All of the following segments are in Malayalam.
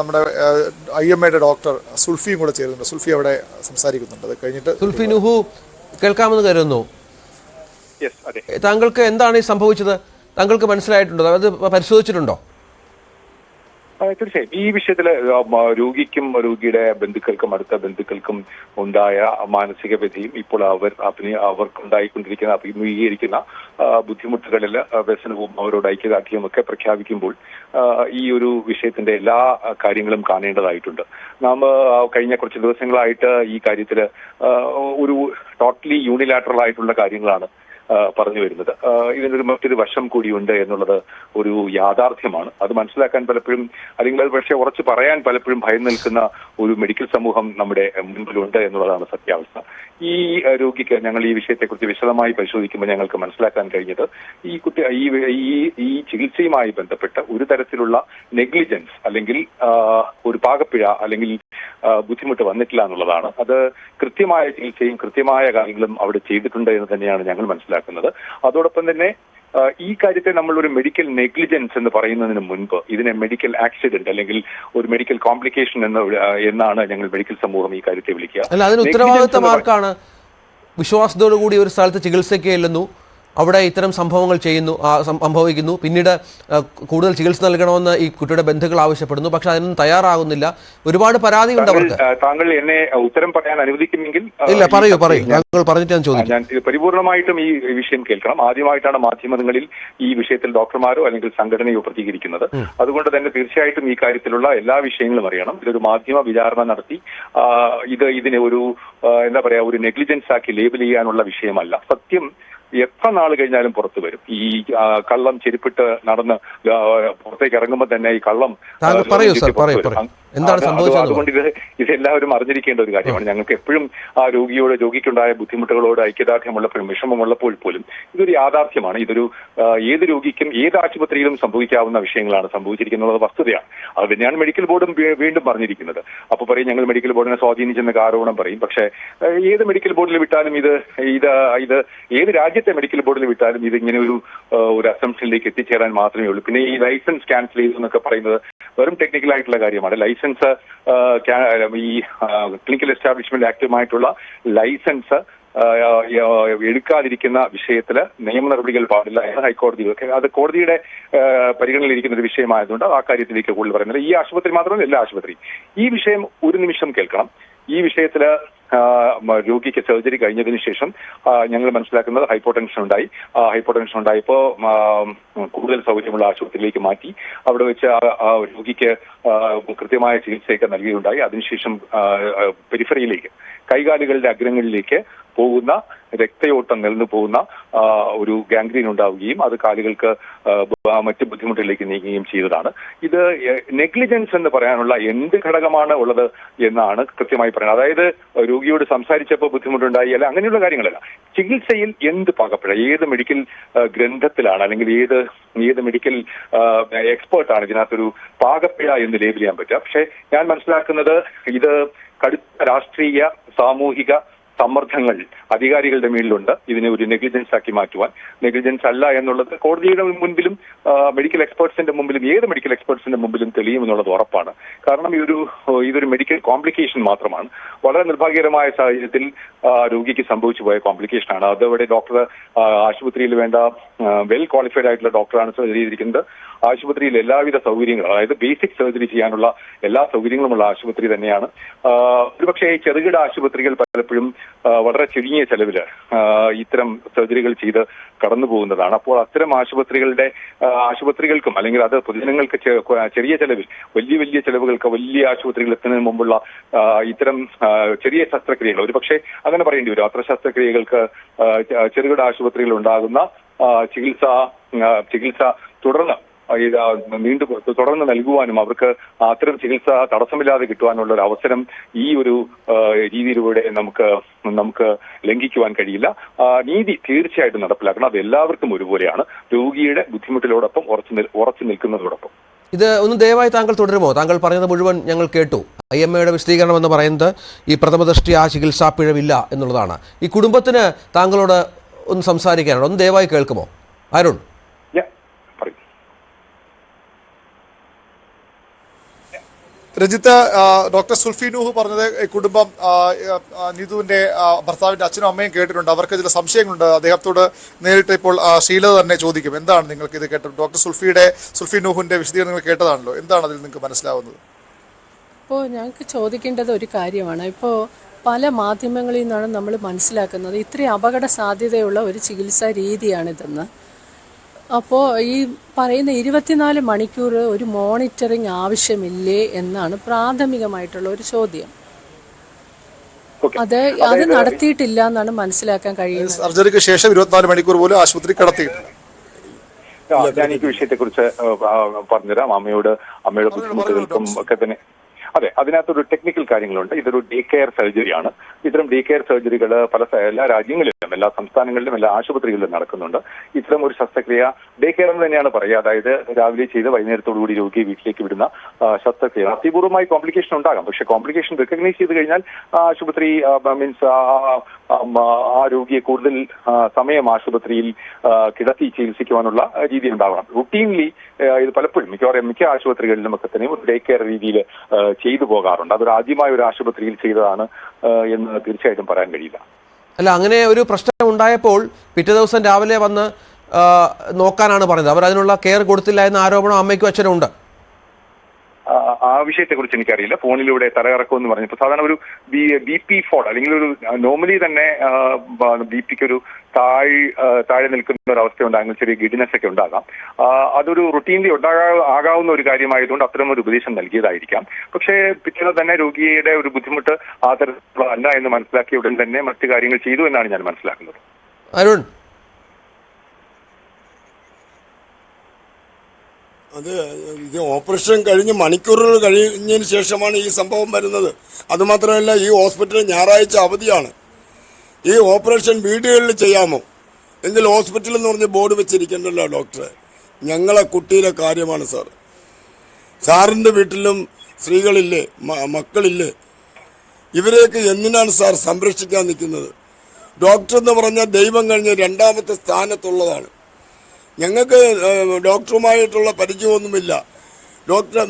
നമ്മുടെ IMAയുടെ ഡോക്ടർ സുൽഫിയും കൂടെ ചേരുന്നുണ്ട്. സുൽഫി അവിടെ സംസാരിക്കുന്നുണ്ട്. അത് കഴിഞ്ഞിട്ട് സുൽഫി നുഹു കേൾക്കാമെന്ന് കരുതുന്നു. താങ്കൾക്ക് എന്താണ് ഈ സംഭവിച്ചത്? താങ്കൾക്ക് മനസ്സിലായിട്ടുണ്ടോ? അത് പരിശോധിച്ചിട്ടുണ്ടോ? തീർച്ചയായും ഈ വിഷയത്തില് രോഗിക്കും രോഗിയുടെ ബന്ധുക്കൾക്കും അടുത്ത ബന്ധുക്കൾക്കും ഉണ്ടായ മാനസിക വ്യഥയും ഇപ്പോൾ അവർക്കുണ്ടായിക്കൊണ്ടിരിക്കുന്ന അഭിമുഖീകരിക്കുന്ന ബുദ്ധിമുട്ടുകളിൽ വ്യസനവും അവരോട് ഐക്യദാർഢ്യവും ഒക്കെ പ്രഖ്യാപിക്കുമ്പോൾ ഈ ഒരു വിഷയത്തിന്റെ എല്ലാ കാര്യങ്ങളും കാണേണ്ടതായിട്ടുണ്ട്. നാം കഴിഞ്ഞ കുറച്ച് ദിവസങ്ങളായിട്ട് ഈ കാര്യത്തിൽ ഒരു ടോട്ടലി യൂണിലാറ്ററൽ ആയിട്ടുള്ള കാര്യങ്ങളാണ് പറഞ്ഞു വരുന്നത്. ഇതിനൊരു മറ്റൊരു വശം കൂടിയുണ്ട് എന്നുള്ളത് ഒരു യാഥാർത്ഥ്യമാണ്. അത് മനസ്സിലാക്കാൻ പലപ്പോഴും, അല്ലെങ്കിൽ അത് പക്ഷേ ഉറച്ചു പറയാൻ പലപ്പോഴും ഭയം നിൽക്കുന്ന ഒരു മെഡിക്കൽ സമൂഹം നമ്മുടെ മുൻപിലുണ്ട് എന്നുള്ളതാണ് സത്യാവസ്ഥ. ഈ രോഗിക്ക് ഞങ്ങൾ ഈ വിഷയത്തെക്കുറിച്ച് വിശദമായി പരിശോധിക്കുമ്പോൾ ഞങ്ങൾക്ക് മനസ്സിലാക്കാൻ കഴിഞ്ഞത് ഈ ചികിത്സയുമായി ബന്ധപ്പെട്ട് ഒരു തരത്തിലുള്ള നെഗ്ലിജൻസ് അല്ലെങ്കിൽ ഒരു പാകപ്പിഴ അല്ലെങ്കിൽ ബുദ്ധിമുട്ട് വന്നിട്ടില്ല എന്നുള്ളതാണ്. അത് കൃത്യമായ ചികിത്സയും കൃത്യമായ കാര്യങ്ങളും അവിടെ ചെയ്തിട്ടുണ്ട് എന്ന് തന്നെയാണ് ഞങ്ങൾ മനസ്സിലാക്കുന്നത്. അതോടൊപ്പം തന്നെ ഈ കാര്യത്തെ നമ്മൾ ഒരു മെഡിക്കൽ നെഗ്ലിജൻസ് എന്ന് പറയുന്നതിന് മുൻപ് ഇതിനെ മെഡിക്കൽ ആക്സിഡന്റ് അല്ലെങ്കിൽ ഒരു മെഡിക്കൽ കോംപ്ലിക്കേഷൻ എന്നാണ് ഞങ്ങൾ മെഡിക്കൽ സമൂഹം ഈ കാര്യത്തെ വിളിക്കുക. അല്ല, അതിന് ഉത്തരവാദിത്തം ആർക്കാണ്? വിശ്വാസത്തോടുകൂടി ഒരു സ്ഥലത്ത് ചികിത്സയ്ക്ക് ചെല്ലുന്നു, അവിടെ ഇത്തരം സംഭവങ്ങൾ സംഭവിക്കുന്നു, പിന്നീട് കൂടുതൽ ചികിത്സ നൽകണമെന്ന് ഈ കുട്ടിയുടെ ബന്ധുക്കൾ ആവശ്യപ്പെടുന്നു, പക്ഷെ അതിനൊന്നും തയ്യാറാകുന്നില്ല. ഒരുപാട് പരാതിയുണ്ട് അവർക്ക്. താങ്കൾ എന്നെ ഉത്തരം പറയാൻ അനുവദിക്കുമെങ്കിൽ ഇല്ല, പറയൂ. ഞങ്ങൾ പറഞ്ഞിട്ട് ഞാൻ പരിപൂർണമായിട്ടും ഈ വിഷയം കേൾക്കണം. ആദ്യമായിട്ടാണ് മാധ്യമങ്ങളിൽ ഈ വിഷയത്തിൽ ഡോക്ടർമാരോ അല്ലെങ്കിൽ സംഘടനയോ പ്രതികരിക്കുന്നത്. അതുകൊണ്ട് തന്നെ തീർച്ചയായിട്ടും ഈ കാര്യത്തിലുള്ള എല്ലാ വിഷയങ്ങളും അറിയണം. ഇതൊരു മാധ്യമ വിചാരണ നടത്തി ഇതിനെ ഒരു എന്താ പറയാ ഒരു നെഗ്ലിജൻസ് ആക്കി ലേബൽ ചെയ്യാനുള്ള വിഷയമല്ല. സത്യം എത്ര നാൾ കഴിഞ്ഞാലും പുറത്തു വരും. ഈ കള്ളം ചെരുപ്പിട്ട് നടന്ന് പുറത്തേക്ക് ഇറങ്ങുമ്പോൾ തന്നെ ഈ കള്ളം അതുകൊണ്ട് ഇതെല്ലാവരും അറിഞ്ഞിരിക്കേണ്ട ഒരു കാര്യമാണ്. ഞങ്ങൾക്ക് എപ്പോഴും ആ രോഗിക്കുണ്ടായ ബുദ്ധിമുട്ടുകളോട് ഐക്യദാർഢ്യമുള്ളപ്പോഴും വിഷമമുള്ളപ്പോൾ പോലും ഇതൊരു യാഥാർത്ഥ്യമാണ്. ഇതൊരു ഏത് രോഗിക്കും ഏത് ആശുപത്രിയിലും സംഭവിക്കാവുന്ന വിഷയങ്ങളാണ് സംഭവിച്ചിരിക്കുന്നത് വസ്തുതയാണ്. അത് തന്നെയാണ് മെഡിക്കൽ ബോർഡും വീണ്ടും പറഞ്ഞിരിക്കുന്നത്. അപ്പൊ പറയും ഞങ്ങൾ മെഡിക്കൽ ബോർഡിനെ സ്വാധീനിച്ചെന്നൊക്കെ ആരോപണം പറയും. പക്ഷേ ഏത് മെഡിക്കൽ ബോർഡിൽ വിട്ടാലും ഇത് ഏത് രാജ്യത്തെ മെഡിക്കൽ ബോർഡിൽ വിട്ടാലും ഇതിങ്ങനെ ഒരു അസംഷനിലേക്ക് എത്തിച്ചേരാൻ മാത്രമേ ഉള്ളൂ. പിന്നെ ഈ ലൈസൻസ് ക്യാൻസൽ ചെയ്തു എന്നൊക്കെ പറയുന്നത് വെറും ടെക്നിക്കൽ ആയിട്ടുള്ള കാര്യമാണ്. ലൈസൻസ് ഈ ക്ലിനിക്കൽ എസ്റ്റാബ്ലിഷ്മെന്റ് ആക്ടുമായിട്ടുള്ള ലൈസൻസ് എടുക്കാതിരിക്കുന്ന വിഷയത്തില് നിയമ നടപടികൾ പാടില്ല എന്ന് ഹൈക്കോടതിയൊക്കെ അത് കോടതിയുടെ പരിഗണനയിലിരിക്കുന്ന ഒരു വിഷയമായതുകൊണ്ട് ആ കാര്യത്തിലേക്ക് കൂടുതൽ പറയുന്നത്. ഈ ആശുപത്രി മാത്രമല്ല, എല്ലാ ആശുപത്രിയും ഈ വിഷയം ഒരു നിമിഷം കേൾക്കണം. ഈ വിഷയത്തില് രോഗിക്ക് സർജറി കഴിഞ്ഞതിന് ശേഷം ഞങ്ങൾ മനസ്സിലാക്കുന്നത് ഹൈപ്പോടെൻഷൻ ഉണ്ടായപ്പോൾ കൂടുതൽ സൗകര്യമുള്ള ആശുപത്രിയിലേക്ക് മാറ്റി അവിടെ വെച്ച് രോഗിക്ക് കൃത്യമായ ചികിത്സയൊക്കെ നൽകുകയുണ്ടായി. അതിനുശേഷം പെരിഫറിയിലേക്ക് കൈകാലുകളുടെ അഗ്രങ്ങളിലേക്ക് പോകുന്ന രക്തയോട്ടം നിലന്നു പോകുന്ന ഒരു ഗാംഗ്രീൻ ഉണ്ടാവുകയും അത് കാലുകൾക്ക് മറ്റ് ബുദ്ധിമുട്ടുകളിലേക്ക് നീങ്ങുകയും ചെയ്തതാണ്. ഇത് നെഗ്ലിജൻസ് എന്ന് പറയാനുള്ള എന്ത് ഘടകമാണ് ഉള്ളത് എന്നാണ് കൃത്യമായി പറയുന്നത്. അതായത് രോഗിയോട് സംസാരിച്ചപ്പോൾ ബുദ്ധിമുട്ടുണ്ടായി അല്ല അങ്ങനെയുള്ള കാര്യങ്ങളല്ല. ചികിത്സയിൽ എന്ത് പാകപ്പിഴ, ഏത് മെഡിക്കൽ ഗ്രന്ഥത്തിലാണ് അല്ലെങ്കിൽ ഏത് മെഡിക്കൽ എക്സ്പേർട്ടാണ് ഇതിനകത്തൊരു പാകപ്പിഴ എന്ന് ലേബൽ ചെയ്യാൻ പറ്റുക. പക്ഷെ ഞാൻ മനസ്സിലാക്കുന്നത് ഇത് കടുത്ത രാഷ്ട്രീയ സാമൂഹിക സമ്മർദ്ദങ്ങൾ അധികാരികളുടെ മേലിലുണ്ട് ഇതിനെ ഒരു നെഗ്ലിജൻസ് ആക്കി മാറ്റുവാൻ. നെഗ്ലിജൻസ് അല്ല എന്നുള്ളത് കോടതിയുടെ മുൻപിലും മെഡിക്കൽ എക്സ്പേർട്സിന്റെ മുമ്പിലും ഏത് മെഡിക്കൽ എക്സ്പേർട്സിന്റെ മുമ്പിലും തെളിയുമെന്നുള്ളത് ഉറപ്പാണ്. കാരണം ഇതൊരു മെഡിക്കൽ കോംപ്ലിക്കേഷൻ മാത്രമാണ്. വളരെ നിർഭാഗ്യകരമായ സാഹചര്യത്തിൽ രോഗിക്ക് സംഭവിച്ചു പോയ കോംപ്ലിക്കേഷനാണ്. അതവിടെ ഡോക്ടർ ആശുപത്രിയിൽ വേണ്ട വെൽ ക്വാളിഫൈഡ് ആയിട്ടുള്ള ഡോക്ടറാണ് സർജറി ചെയ്തിരിക്കുന്നത്. ആശുപത്രിയിൽ എല്ലാവിധ സൗകര്യങ്ങളും, അതായത് ബേസിക് സർജറി ചെയ്യാനുള്ള എല്ലാ സൗകര്യങ്ങളുമുള്ള ആശുപത്രി തന്നെയാണ്. ഒരുപക്ഷെ ചെറുകിട ആശുപത്രികൾ പലപ്പോഴും വളരെ ചുരുങ്ങിയ ചെലവില് ഇത്തരം സർജറികൾ ചെയ്ത് കടന്നു പോകുന്നതാണ്. അപ്പോൾ അത്തരം ആശുപത്രികൾക്കും അല്ലെങ്കിൽ അത് പൊതുജനങ്ങൾക്ക് ചെറിയ ചെലവിൽ വലിയ ചെലവുകൾക്ക് വലിയ ആശുപത്രികൾ എത്തുന്നതിന് മുമ്പുള്ള ഇത്തരം ചെറിയ ശസ്ത്രക്രിയകൾ, ഒരുപക്ഷെ അങ്ങനെ പറയേണ്ടി വരും, അത്ര ശസ്ത്രക്രിയകൾക്ക് ചെറുകിട ആശുപത്രികൾ ഉണ്ടാകുന്ന ചികിത്സ തുടർന്ന് നൽകുവാനും അവർക്ക് അത്തരം ചികിത്സ തടസ്സമില്ലാതെ കിട്ടുവാനുള്ള ഒരു അവസരം ഈ ഒരു രീതിയിലൂടെ നമുക്ക് ലംഘിക്കുവാൻ കഴിയില്ല. നീതി തീർച്ചയായിട്ടും നടപ്പിലാക്കണം. അത് എല്ലാവർക്കും ഒരുപോലെയാണ്, രോഗിയുടെ ബുദ്ധിമുട്ടിലോടൊപ്പം ഉറച്ചു നിൽക്കുന്നതോടൊപ്പം. ഇത് ഒന്ന് ദയവായി താങ്കൾ തുടരുമോ? താങ്കൾ പറഞ്ഞത് മുഴുവൻ ഞങ്ങൾ കേട്ടു. IMAയുടെ വിശദീകരണം എന്ന് പറയുന്നത് ഈ പ്രഥമദൃഷ്ടി ആ ചികിത്സാ പിഴവില്ല എന്നുള്ളതാണ്. ഈ കുടുംബത്തിന് താങ്കളോട് ഒന്ന് സംസാരിക്കാനുണ്ട്, ഒന്ന് ദയവായി കേൾക്കുമോ? അരുൺ. രഞ്ജിത്ത്, ഡോക്ടർ സുൽഫി നൂഹ് പറഞ്ഞത് കുടുംബം നീതുവിന്റെ ഭർത്താവിന്റെ അച്ഛനും അമ്മയും കേട്ടിട്ടുണ്ട്. അവർക്ക് ചില സംശയങ്ങളുണ്ട്. അദ്ദേഹത്തോട് നേരിട്ട് ഇപ്പോൾ ഷീല തന്നെ ചോദിക്കും. എന്താണ് നിങ്ങൾക്ക് ഇത് കേട്ടത്? ഡോക്ടർ സുൽഫി നൂഹിന്റെ വിശദീകരണം നിങ്ങൾ കേട്ടതാണല്ലോ, എന്താണ് അതിൽ നിങ്ങൾക്ക് മനസ്സിലാവുന്നത്? ഇപ്പോൾ ഞങ്ങൾക്ക് ചോദിക്കേണ്ടത് ഒരു കാര്യമാണ്. ഇപ്പോൾ പല മാധ്യമങ്ങളിൽ നിന്നാണ് നമ്മൾ മനസ്സിലാക്കുന്നത് ഇത്രയും അപകട സാധ്യതയുള്ള ഒരു ചികിത്സാ രീതിയാണിതെന്ന്. അപ്പോൾ ഈ പറയുന്ന 24 മണിക്കൂർ ഒരു മോണിറ്ററിങ് ആവശ്യമില്ലേ എന്നാണ് പ്രാഥമികമായിട്ടുള്ള ഒരു ചോദ്യം. അത് നടത്തിയിട്ടില്ല എന്നാണ് മനസ്സിലാക്കാൻ കഴിയുന്നത്. സർജറിക്ക് ശേഷം 24 മണിക്കൂർ പോലും ആശുപത്രി കിടത്തിയിട്ടില്ല. ഞാൻ ഈ വിഷയത്തെക്കുറിച്ച് പറഞ്ഞുതരാം. അമ്മയുടെ ബുദ്ധിമുട്ടുകൾക്കും ഒക്കെ തന്നെ അതെ, അതിനകത്തൊരു ടെക്നിക്കൽ കാര്യങ്ങളുണ്ട്. ഇതൊരു ഡേ കെയർ സർജറിയാണ്. ഇത്തരം ഡേ കെയർ സർജറികൾ എല്ലാ രാജ്യങ്ങളിലും, എല്ലാ സംസ്ഥാനങ്ങളിലും, എല്ലാ ആശുപത്രികളിലും നടക്കുന്നുണ്ട്. ഇത്തരം ഒരു ശസ്ത്രക്രിയ ഡേ കെയർ എന്ന് തന്നെയാണ് പറയുക. അതായത് രാവിലെ ചെയ്ത് വൈകുന്നേരത്തോടുകൂടി രോഗിയെ വീട്ടിലേക്ക് വിടുന്ന ശസ്ത്രക്രിയ. അത്യപൂർവമായി കോംപ്ലിക്കേഷൻ ഉണ്ടാകാം. പക്ഷെ കോംപ്ലിക്കേഷൻ റെക്കഗ്നൈസ് ചെയ്ത് കഴിഞ്ഞാൽ ആശുപത്രി മീൻസ് ആ രോഗിയെ കൂടുതൽ സമയം ആശുപത്രിയിൽ കിടത്തി ചികിത്സിക്കുവാനുള്ള രീതി ഉണ്ടാവണം. റുട്ടീൻലി ഇത് പലപ്പോഴും മിക്ക ആശുപത്രികളിലും ഒക്കെ തന്നെ ഒരു ഡേ കെയർ രീതിയിൽ ചെയ്തു പോകാറുണ്ട്. അതൊരു ആദ്യമായ ഒരു ആശുപത്രിയിൽ ചെയ്തതാണ് എന്ന് തീർച്ചയായിട്ടും പറയാൻ കഴിയില്ല. അല്ല, അങ്ങനെ ഒരു പ്രശ്നം ഉണ്ടായപ്പോൾ പിറ്റേ ദിവസം രാവിലെ വന്ന് നോക്കാനാണ് പറഞ്ഞത്. അവർ അതിനുള്ള കെയർ കൊടുത്തില്ല എന്ന ആരോപണം അമ്മയ്ക്കും അച്ഛനും ഉണ്ട്. ആ വിഷയത്തെക്കുറിച്ച് എനിക്കറിയില്ല. ഫോണിലൂടെ തലകറക്കം എന്ന് പറഞ്ഞപ്പോൾ സാധാരണ ഒരു BP ഫോൾ അല്ലെങ്കിൽ ഒരു നോർമലി തന്നെ BP-ക്ക് ഒരു താഴെ നിൽക്കുന്ന ഒരു അവസ്ഥ ഉണ്ടാകുന്ന ചെറിയ ഗിഡിനെസ് ഒക്കെ ഉണ്ടാകാം. അതൊരു റുട്ടീൻലി ആകാവുന്ന ഒരു കാര്യമായതുകൊണ്ട് അത്തരം ഒരു ഉപദേശം നൽകിയതായിരിക്കാം. പക്ഷേ പിറ്റേന്ന് തന്നെ രോഗിയുടെ ഒരു ബുദ്ധിമുട്ട് ആ തരത്തിലുള്ള അല്ല എന്ന് മനസ്സിലാക്കിയ ഉടൻ തന്നെ മറ്റു കാര്യങ്ങൾ ചെയ്തു എന്നാണ് ഞാൻ മനസ്സിലാക്കുന്നത്. അരുൺ, ഇത് ഓപ്പറേഷൻ കഴിഞ്ഞ് മണിക്കൂറുകൾ കഴിഞ്ഞതിന് ശേഷമാണ് ഈ സംഭവം വരുന്നത്. അതുമാത്രമല്ല, ഈ ഹോസ്പിറ്റൽ ഞായറാഴ്ച അവധിയാണ്. ഈ ഓപ്പറേഷൻ വീടുകളിൽ ചെയ്യാമോ എങ്കിൽ ഹോസ്പിറ്റൽ എന്ന് പറഞ്ഞ് ബോർഡ് വെച്ചിരിക്കണ്ടല്ലോ ഡോക്ടറെ. ഞങ്ങളെ കുട്ടിയുടെ കാര്യമാണ് സാർ. സാറിൻ്റെ വീട്ടിലും സ്ത്രീകളില്ലേ, മക്കളില്ലേ? ഇവരെയൊക്കെ എന്തിനാണ് സാർ സംരക്ഷിക്കാൻ നിൽക്കുന്നത്? ഡോക്ടർ എന്ന് പറഞ്ഞാൽ ദൈവം കഴിഞ്ഞ് രണ്ടാമത്തെ സ്ഥാനത്തുള്ളതാണ്. ഞങ്ങൾക്ക് ഡോക്ടറുമായിട്ടുള്ള പരിചയമൊന്നുമില്ല.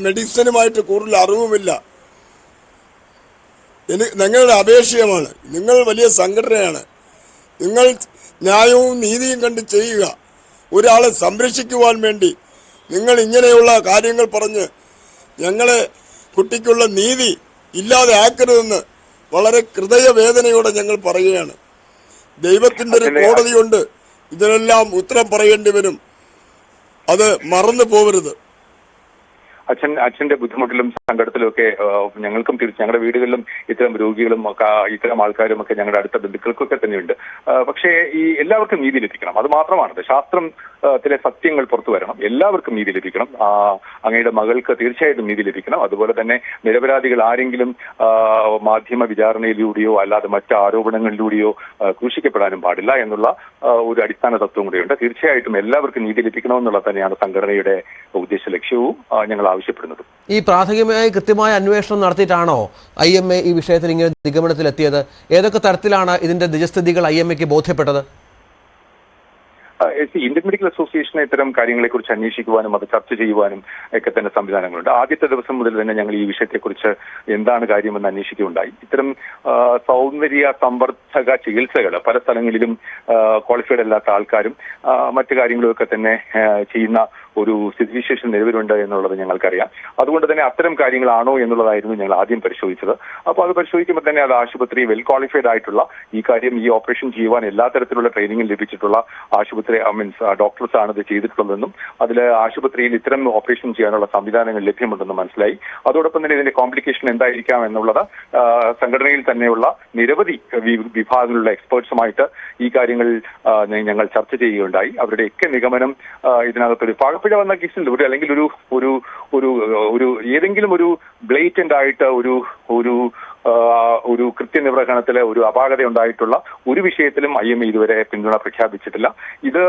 മെഡിസിനുമായിട്ട് കൂടുതൽ അറിവുമില്ല. നിങ്ങളുടെ അപേക്ഷയമാണ്. നിങ്ങൾ വലിയ സംഘടനയാണ്. നിങ്ങൾ ന്യായവും നീതിയും കണ്ട് ചെയ്യുക. ഒരാളെ സംരക്ഷിക്കുവാൻ വേണ്ടി നിങ്ങൾ ഇങ്ങനെയുള്ള കാര്യങ്ങൾ പറഞ്ഞ് ഞങ്ങളെ കുട്ടിക്കുള്ള നീതി ഇല്ലാതെ ആക്കരുതെന്ന് വളരെ ഹൃദയവേദനയോടെ ഞങ്ങൾ പറയുകയാണ്. ദൈവത്തിൻ്റെ ഒരു കോടതിയുണ്ട്. ഇതിനെല്ലാം ഉത്തരം പറയേണ്ടി വരും. അത് മറന്നു പോകരുത്. അച്ഛന്റെ ബുദ്ധിമുട്ടിലും സങ്കടത്തിലും ഒക്കെ ഞങ്ങൾക്കും ഞങ്ങളുടെ വീടുകളിലും ഇത്തരം രോഗികളും ഇത്തരം ആൾക്കാരും ഒക്കെ ഞങ്ങളുടെ അടുത്ത ബന്ധുക്കൾക്കൊക്കെ തന്നെയുണ്ട്. പക്ഷേ ഈ എല്ലാവർക്കും നീതി ലഭിക്കണം. അത് മാത്രമാണ് ശാസ്ത്രത്തിലെ സത്യങ്ങൾ പുറത്തു വരണം. എല്ലാവർക്കും നീതി ലഭിക്കണം. അങ്ങയുടെ മകൾക്ക് തീർച്ചയായിട്ടും നീതി ലഭിക്കണം. അതുപോലെ തന്നെ നിരപരാധികൾ ആരെങ്കിലും മാധ്യമ വിചാരണയിലൂടെയോ അല്ലാതെ മറ്റ് ആരോപണങ്ങളിലൂടെയോ ക്രൂശിക്കപ്പെടാനും പാടില്ല എന്നുള്ള ഒരു അടിസ്ഥാന തത്വം കൂടെയുണ്ട്. തീർച്ചയായിട്ടും എല്ലാവർക്കും നീതി ലഭിക്കണമെന്നുള്ളത് തന്നെയാണ് സംഘടനയുടെ ഉദ്ദേശ ലക്ഷ്യവും ഞങ്ങൾ ആവശ്യപ്പെടുന്നത്. ഈ പ്രാഥമികമായി കൃത്യമായ അന്വേഷണം നടത്തിയിട്ടാണോ IMA ഈ വിഷയത്തിൽ ഇങ്ങനെ നിഗമനത്തിലെത്തിയത്? ഏതൊക്കെ തരത്തിലാണ് ഇതിന്റെ നിജസ്ഥിതികൾ IMAക്ക് ബോധ്യപ്പെട്ടത്? ഇന്ത്യൻ മെഡിക്കൽ അസോസിയേഷന് ഇത്തരം കാര്യങ്ങളെക്കുറിച്ച് അന്വേഷിക്കുവാനും അത് ചർച്ച ചെയ്യുവാനും ഒക്കെ തന്നെ സംവിധാനങ്ങളുണ്ട്. ആദ്യത്തെ ദിവസം മുതൽ തന്നെ ഞങ്ങൾ ഈ വിഷയത്തെക്കുറിച്ച് എന്താണ് കാര്യമെന്ന് അന്വേഷിക്കുകയുണ്ടായി. ഇത്തരം സൗന്ദര്യ സംവർദ്ധക ചികിത്സകൾ പല സ്ഥലങ്ങളിലും ക്വാളിഫൈഡ് അല്ലാത്ത ആൾക്കാരും മറ്റു കാര്യങ്ങളൊക്കെ തന്നെ ചെയ്യുന്ന ഒരു സ്ഥിതിവിശേഷം നിലവിലുണ്ട് എന്നുള്ളത് ഞങ്ങൾക്കറിയാം. അതുകൊണ്ട് തന്നെ അത്തരം കാര്യങ്ങളാണോ എന്നുള്ളതായിരുന്നു ഞങ്ങൾ ആദ്യം പരിശോധിച്ചത്. അപ്പോൾ അത് പരിശോധിക്കുമ്പോൾ തന്നെ അത് ആശുപത്രി വെൽ ക്വാളിഫൈഡ് ആയിട്ടുള്ള ഈ ഓപ്പറേഷൻ ചെയ്യുവാൻ എല്ലാ തരത്തിലുള്ള ട്രെയിനിങ്ങും ലഭിച്ചിട്ടുള്ള ആശുപത്രി ഡോക്ടേഴ്സ് ആണ് ഇത് ചെയ്തിട്ടുള്ളതെന്നും അതിൽ ആശുപത്രിയിൽ ഇത്തരം ഓപ്പറേഷൻ ചെയ്യാനുള്ള സംവിധാനങ്ങൾ ലഭ്യമുണ്ടെന്ന് മനസ്സിലായി. അതോടൊപ്പം തന്നെ ഇതിന്റെ കോംപ്ലിക്കേഷൻ എന്തായിരിക്കാം എന്നുള്ളത് സംഘടനയിൽ തന്നെയുള്ള നിരവധി വിഭാഗങ്ങളിലുള്ള എക്സ്പേർട്സുമായിട്ട് ഈ കാര്യങ്ങൾ ഞങ്ങൾ ചർച്ച ചെയ്യുകയുണ്ടായി. അവരുടെയൊക്കെ നിഗമനം ഇതിനകത്തൊരു പാകപ്പിഴ വന്ന കേസിൽ അല്ലെങ്കിൽ ഒരു ഏതെങ്കിലും ഒരു ബ്ലേറ്റന്റ് ആയിട്ട് ഒരു കൃത്യനിർവഹണത്തിലെ ഒരു അപാകത ഉണ്ടായിട്ടുള്ള ഒരു വിഷയത്തിലും IMA ഇതുവരെ പിന്തുണ പ്രഖ്യാപിച്ചിട്ടില്ല. ഇത്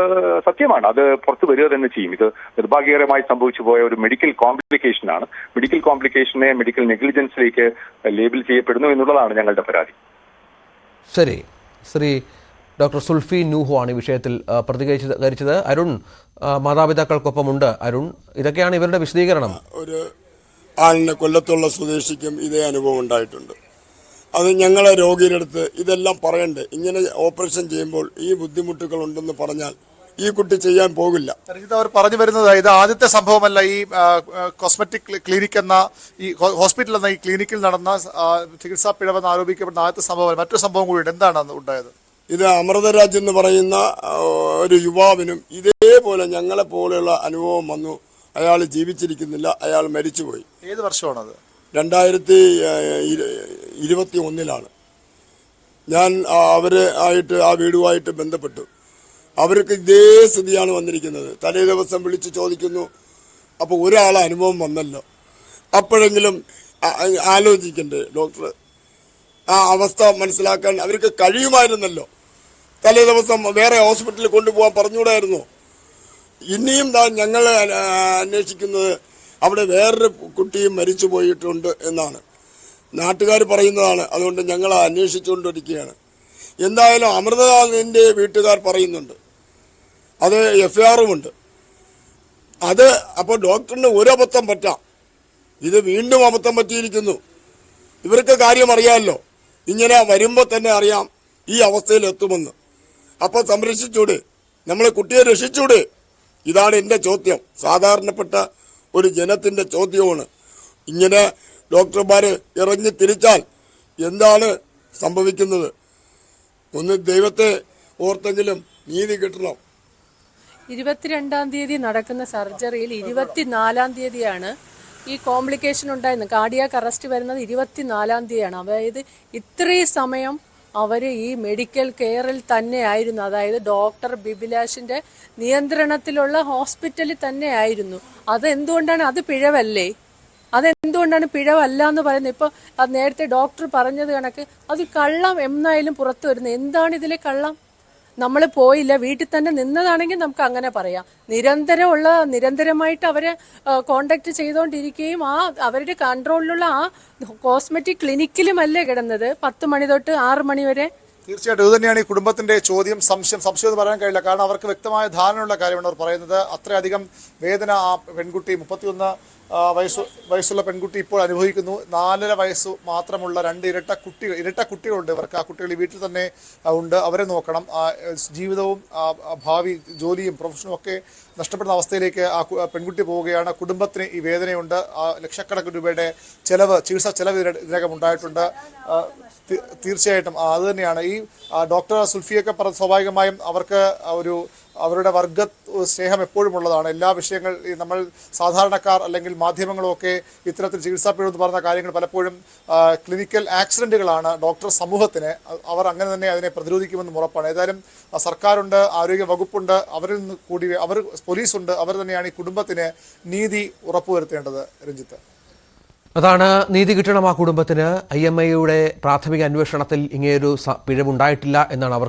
സത്യമാണ്. അത് പുറത്തു വരിക തന്നെ ചെയ്യും. ഇത് നിർഭാഗ്യകരമായി സംഭവിച്ചു പോയ ഒരു മെഡിക്കൽ കോംപ്ലിക്കേഷനാണ്. മെഡിക്കൽ കോംപ്ലിക്കേഷനെ മെഡിക്കൽ നെഗ്ലിജൻസിലേക്ക് ലേബിൾ ചെയ്യപ്പെടുന്നു എന്നുള്ളതാണ് ഞങ്ങളുടെ പരാതി. ശരി, ശ്രീ ഡോക്ടർ സുൽഫി നൂഹു ആണ് ഈ വിഷയത്തിൽ പ്രതികരിച്ചത്. അരുൺ മാതാപിതാക്കൾക്കൊപ്പമുണ്ട്. അരുൺ, ഇതൊക്കെയാണ് ഇവരുടെ വിശദീകരണം. ആളിന് കൊല്ലത്തുള്ള സ്വദേശിക്കും ഇതേ അനുഭവം ഉണ്ടായിട്ടുണ്ട്. അത് ഞങ്ങളെ രോഗിയുടെ അടുത്ത് ഇതെല്ലാം പറയണ്ടേ, ഇങ്ങനെ ഓപ്പറേഷൻ ചെയ്യുമ്പോൾ ഈ ബുദ്ധിമുട്ടുകൾ ഉണ്ടെന്ന് പറഞ്ഞാൽ ഈ കുട്ടി ചെയ്യാൻ പോകില്ല. രഞ്ജിത്ത്, അവർ പറഞ്ഞു വരുന്നത് ഇത് ആദ്യത്തെ സംഭവമല്ല. ഈ കോസ്മെറ്റിക് ക്ലിനിക് എന്ന ഈ ഹോസ്പിറ്റൽ എന്ന ഈ ക്ലിനിക്കിൽ നടന്ന ചികിത്സാ പിഴവെന്ന് ആരോപിക്കപ്പെടുന്ന ആദ്യത്തെ സംഭവം മറ്റൊരു സംഭവം കൂടി എന്താണ് ഉണ്ടായത്? ഇത് അമൃതരാജ് എന്ന് പറയുന്ന ഒരു യുവാവിനും ഇതേപോലെ ഞങ്ങളെ പോലെയുള്ള അനുഭവം വന്നു. അയാൾ ജീവിച്ചിരിക്കുന്നില്ല, അയാൾ മരിച്ചുപോയി. ഏത് വർഷമാണത്? 2021 ഞാൻ അവരുമായിട്ട് ആ വീടുമായിട്ട് ബന്ധപ്പെട്ടു. അവർക്ക് ഇതേ സ്ഥിതിയാണ് വന്നിരിക്കുന്നത്. തലേ ദിവസം വിളിച്ച് ചോദിക്കുന്നു, അപ്പോൾ ഒരാളെ അനുഭവം വന്നല്ലോ, അപ്പോഴെങ്കിലും ആലോചിക്കണ്ടേ ഡോക്ടർ? ആ അവസ്ഥ മനസ്സിലാക്കാൻ അവർക്ക് കഴിയുമായിരുന്നല്ലോ. തലേ ദിവസം വേറെ ഹോസ്പിറ്റലിൽ കൊണ്ടുപോകാൻ പറഞ്ഞുകൂടായിരുന്നു. ഇനിയും ഞങ്ങൾ അന്വേഷിക്കുന്നത് അവിടെ വേറൊരു കുട്ടിയും മരിച്ചു പോയിട്ടുണ്ട് എന്നാണ് നാട്ടുകാർ പറയുന്നതാണ്. അതുകൊണ്ട് ഞങ്ങൾ അന്വേഷിച്ചുകൊണ്ടിരിക്കുകയാണ്. എന്തായാലും അമൃതനാഥിൻ്റെ വീട്ടുകാർ പറയുന്നുണ്ട്, അത് FIR-ഉമുണ്ട്. അത് അപ്പോൾ ഡോക്ടറിന് ഒരു അബദ്ധം പറ്റാം, ഇത് വീണ്ടും അബദ്ധം പറ്റിയിരിക്കുന്നു. ഇവർക്ക് കാര്യം അറിയാമല്ലോ, ഇങ്ങനെ വരുമ്പോൾ തന്നെ അറിയാം ഈ അവസ്ഥയിൽ എത്തുമെന്ന്. അപ്പോൾ സംരക്ഷിച്ചൂടെ, നമ്മളെ കുട്ടിയെ രക്ഷിച്ചൂടെ? ഇതാണ് എൻ്റെ ചോദ്യം. സാധാരണപ്പെട്ട ഒരു ജനത്തിൻ്റെ ചോദ്യമാണ്. ഇങ്ങനെ ഡോക്ടർമാർ ഇറങ്ങി തിരിച്ചാൽ എന്താണ് സംഭവിക്കുന്നത്? ഒന്ന് ദൈവത്തെ ഓർത്തെങ്കിലും നീതി കിട്ടണം. 22-ാം തീയതി നടക്കുന്ന സർജറിയിൽ 24-ാം തീയതിയാണ് ഈ കോംപ്ലിക്കേഷൻ ഉണ്ടായിരുന്നത്. കാർഡിയാക് അറസ്റ്റ് വരുന്നത് 24-ാം തീയതിയാണ്. അതായത് ഇത്രയും സമയം അവർ ഈ മെഡിക്കൽ കെയറിൽ തന്നെ ആയിരുന്നു. അതായത് ഡോക്ടർ ബിബിലാഷിന്റെ നിയന്ത്രണത്തിലുള്ള ഹോസ്പിറ്റലിൽ തന്നെ ആയിരുന്നു. അതെന്തുകൊണ്ടാണ്? അത് പിഴവല്ലേ? അതെന്തുകൊണ്ടാണ് പിഴവല്ല എന്ന് പറയുന്നത്? ഇപ്പോൾ അത് നേരത്തെ ഡോക്ടർ പറഞ്ഞത് കണക്ക് അത് കള്ളം എന്നായാലും പുറത്തു വരുന്നത്. എന്താണ് ഇതിലെ കള്ളം? നമ്മൾ പോയില്ല, വീട്ടിൽ തന്നെ നിന്നതാണെങ്കിൽ നമുക്ക് അങ്ങനെ പറയാം. നിരന്തരമായിട്ട് അവരെ കോണ്ടാക്ട് ചെയ്തുകൊണ്ടിരിക്കുകയും അവരുടെ കൺട്രോളിലുള്ള ആ കോസ്മെറ്റിക് ക്ലിനിക്കിലുമല്ലേ കിടന്നത് 10 മണി തൊട്ട് 6 മണി വരെ. തീർച്ചയായിട്ടും ഇത് തന്നെയാണ് ഈ കുടുംബത്തിന്റെ ചോദ്യം. സംശയം എന്ന് പറയാൻ കഴിയില്ല. കാരണം അവർക്ക് വ്യക്തമായ ധാരണയുള്ള കാര്യമാണ് അവർ പറയുന്നത്. അത്രയധികം വേദന ആ പെൺകുട്ടി, 31 വയസ്സുള്ള പെൺകുട്ടി ഇപ്പോൾ അനുഭവിക്കുന്നു. 4.5 വയസ്സ് മാത്രമുള്ള 2 ഇരട്ട കുട്ടികളുണ്ട് ഇവർക്ക്. ആ കുട്ടികൾ ഈ വീട്ടിൽ തന്നെ ഉണ്ട്. അവരെ നോക്കണം. ജീവിതവും ഭാവി ജോലിയും പ്രൊഫഷനും ഒക്കെ നഷ്ടപ്പെടുന്ന അവസ്ഥയിലേക്ക് ആ പെൺകുട്ടി പോവുകയാണ്. കുടുംബത്തിന് ഈ വേദനയുണ്ട്. ലക്ഷക്കണക്കിന് രൂപയുടെ ചികിത്സാ ചെലവ് ഇതിനകം ഉണ്ടായിട്ടുണ്ട്. തീർച്ചയായിട്ടും അത് തന്നെയാണ് ഈ ഡോക്ടർ സുൽഫിയൊക്കെ സ്വാഭാവികമായും അവർക്ക് അവരുടെ വർഗ സ്നേഹം എപ്പോഴും ഉള്ളതാണ്. എല്ലാ വിഷയങ്ങൾ നമ്മൾ സാധാരണക്കാർ അല്ലെങ്കിൽ മാധ്യമങ്ങളും ഒക്കെ ഇത്തരത്തിൽ ചികിത്സാ പിഴവ് എന്ന് പറഞ്ഞ കാര്യങ്ങൾ പലപ്പോഴും ക്ലിനിക്കൽ ആക്സിഡന്റുകളാണ് ഡോക്ടർ സമൂഹത്തിന്. അവർ അങ്ങനെ തന്നെ അതിനെ പ്രതിരോധിക്കുമെന്ന് ഉറപ്പാണ്. ഏതായാലും സർക്കാരുണ്ട്, ആരോഗ്യ വകുപ്പുണ്ട്, അവരിൽ നിന്ന് കൂടി പോലീസുണ്ട്. അവർ തന്നെയാണ് ഈ കുടുംബത്തിന് നീതി ഉറപ്പുവരുത്തേണ്ടത്. രഞ്ജിത്ത്, അതാണ്, നീതി കിട്ടണം ആ കുടുംബത്തിന്. IMAയുടെ പ്രാഥമിക അന്വേഷണത്തിൽ ഇങ്ങനെയൊരു പിഴവുണ്ടായിട്ടില്ല എന്നാണ് അവർ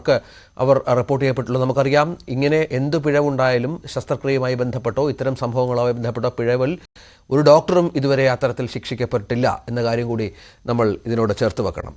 റിപ്പോർട്ട് ചെയ്യപ്പെട്ടുള്ളത്. നമുക്കറിയാം, ഇങ്ങനെ എന്ത് പിഴവുണ്ടായാലും ശസ്ത്രക്രിയയുമായി ബന്ധപ്പെട്ടോ ഇത്തരം സംഭവങ്ങളുമായി ബന്ധപ്പെട്ടോ പിഴവിൽ ഒരു ഡോക്ടറും ഇതുവരെ അത്തരത്തിൽ ശിക്ഷിക്കപ്പെട്ടില്ല എന്ന കാര്യം കൂടി നമ്മൾ ഇതിനോട് ചേർത്ത് വെക്കണം.